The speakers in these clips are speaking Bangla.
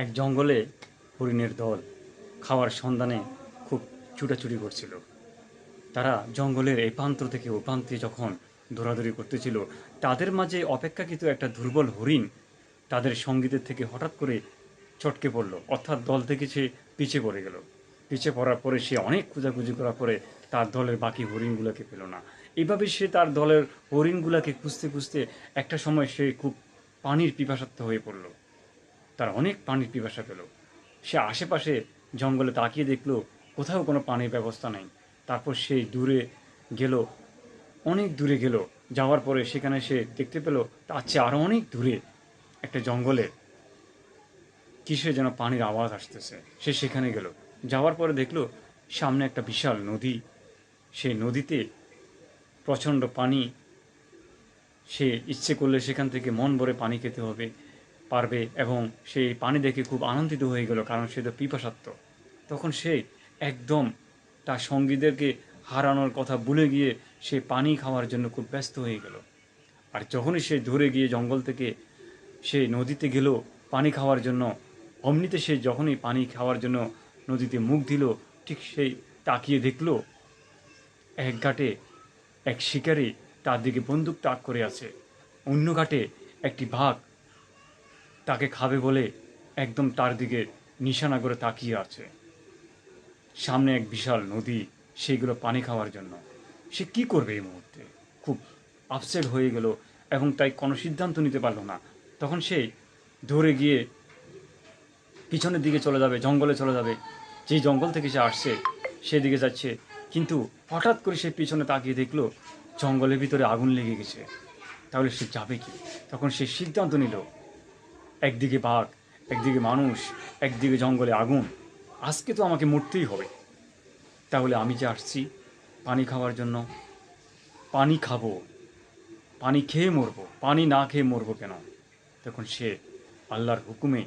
এক জঙ্গলে হরিণের দল খাওয়ার সন্ধানে খুব ছুটাছুটি করছিল। তারা জঙ্গলের এই প্রান্ত থেকে ও প্রান্তে যখন দৌড়াদৌড়ি করতেছিল, তাদের মাঝে অপেক্ষাকৃত একটা দুর্বল হরিণ তাদের সঙ্গীদের থেকে হঠাৎ করে ছটকে পড়ল, অর্থাৎ দল থেকে সে পিছিয়ে পড়ে গেল। পিছিয়ে পড়ার পরে সে অনেক খোঁজাখুঁজি করার পরে তার দলের বাকি হরিণগুলোকে পেল না। এভাবে সে তার দলের হরিণগুলোকে খুঁজতে খুঁজতে একটা সময় সে খুব পানির পিপাসার্ত হয়ে পড়ল। তার অনেক পানির পিপাসা পেল। সে আশেপাশে জঙ্গলে তাকিয়ে দেখল কোথাও কোনো পানির ব্যবস্থা নেই। তারপর সে দূরে গেল, অনেক দূরে গেল। যাওয়ার পরে সেখানে সে দেখতে পেল তার চেয়ে আরও অনেক দূরে একটা জঙ্গলে কিসে যেন পানির আওয়াজ আসতেছে। সে সেখানে গেল, যাওয়ার পরে দেখল সামনে একটা বিশাল নদী। সেই নদীতে প্রচণ্ড পানি। সে ইচ্ছে করলে সেখান থেকে মন ভরে পানি খেতে পারবে, এবং সেই পানি দেখে খুব আনন্দিত হয়ে গেল, কারণ সে তো পিপাসার্ত। তখন সে একদম তার সঙ্গীদেরকে হারানোর কথা ভুলে গিয়ে সে পানি খাওয়ার জন্য খুব ব্যস্ত হয়ে গেল। আর যখনই সে দূরে গিয়ে জঙ্গল থেকে সে নদীতে গেল পানি খাওয়ার জন্য, অমনিতে সে যখনই পানি খাওয়ার জন্য নদীতে মুখ দিল, ঠিক সেই তাকিয়ে দেখল এক ঘাটে এক শিকারী তার দিকে বন্দুক তাক করে আছে। অন্য ঘাটে একটি বাঘ তাকে খাবে বলে একদম তার দিকে নিশানা করে তাকিয়ে আছে। সামনে এক বিশাল নদী, সেইগুলো পানি খাওয়ার জন্য। সে কি করবে এই মুহূর্তে? খুব আপসেট হয়ে গেল এবং তাই কোনো সিদ্ধান্ত নিতে পারল না। তখন সে ধরে গিয়ে পিছনের দিকে চলে যাবে, জঙ্গলে চলে যাবে। যেই জঙ্গল থেকে সে আসছে সেদিকে যাচ্ছে, কিন্তু হঠাৎ করে সে পিছনে তাকিয়ে দেখলো জঙ্গলের ভিতরে আগুন লেগে গেছে। তাহলে সে যাবে কি? তখন সে সিদ্ধান্ত নিল, একদিকে বাঘ, একদিকে মানুষ, একদিকে জঙ্গলে আগুন, আজকে তো আমাকে মরতেই হবে। তাহলে আমি যে আসছি পানি খাওয়ার জন্য, পানি খাবো, পানি খেয়ে মরবো, পানি না খেয়ে মরবো কেন? তখন সে আল্লাহর হুকুমে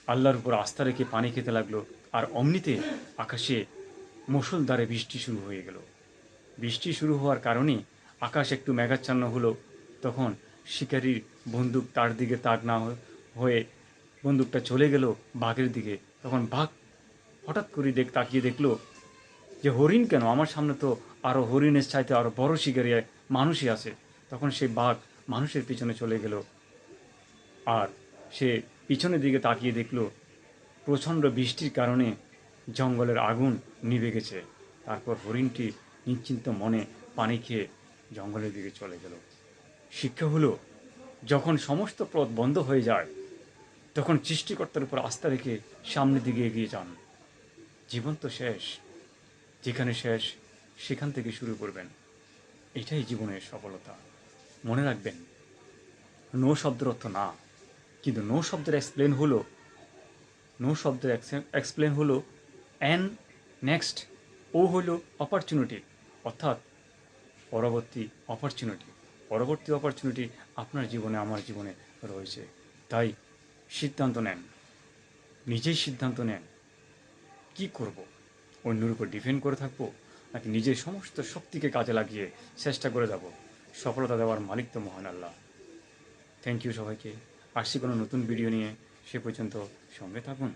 আল্লাহর উপর আস্থা রেখে পানি খেতে লাগলো। আর অমনিতে আকাশে মুষলধারে বৃষ্টি শুরু হয়ে গেল। বৃষ্টি শুরু হওয়ার কারণে আকাশ একটু মেঘাচ্ছন্ন হলো। তখন শিকারীর বন্দুক তার দিকে তাক না হয়ে বন্দুকটা চলে গেল বাঘের দিকে। তখন বাঘ হঠাৎ করে তাকিয়ে দেখলো যে হরিণ কেন, আমার সামনে তো আরও হরিণের চাইতে আরও বড় শিকারী মানুষই আছে। তখন সে বাঘ মানুষের পিছনে চলে গেল। আর সে পিছনের দিকে তাকিয়ে দেখল প্রচণ্ড বৃষ্টির কারণে জঙ্গলের আগুন নিভে গেছে। তারপর হরিণটি নিশ্চিন্ত মনে পানি খেয়ে জঙ্গলের দিকে চলে গেল। শিক্ষা হলো, যখন সমস্ত পথ বন্ধ হয়ে যায় তখন সৃষ্টিকর্তার উপর আস্থা রেখে সামনের দিকে এগিয়ে যান। জীবন তো শেষ, যেখানে শেষ সেখান থেকে শুরু করবেন। এটাই জীবনের সফলতা। মনে রাখবেন, নো শব্দের অর্থ না, কিন্তু নো শব্দের এক্সপ্লেন হলো অ্যান্ড নেক্সট। ও হলো অপরচুনিটি, অর্থাৎ পরবর্তী অপরচুনিটি আপনার জীবনে আমার জীবনে রয়েছে। তাই সিদ্ধান্ত নেন, নিজেই সিদ্ধান্ত নেন কি করব। অন্যের উপর ডিপেন্ড করে থাকবো, নাকি নিজের সমস্ত শক্তিকে কাজে লাগিয়ে চেষ্টা করে যাব। সফলতা দেওয়ার মালিক তো মহান আল্লাহ। থ্যাংক ইউ সবাইকে। আসছি কোনো নতুন ভিডিও নিয়ে, সে পর্যন্ত সঙ্গে থাকুন।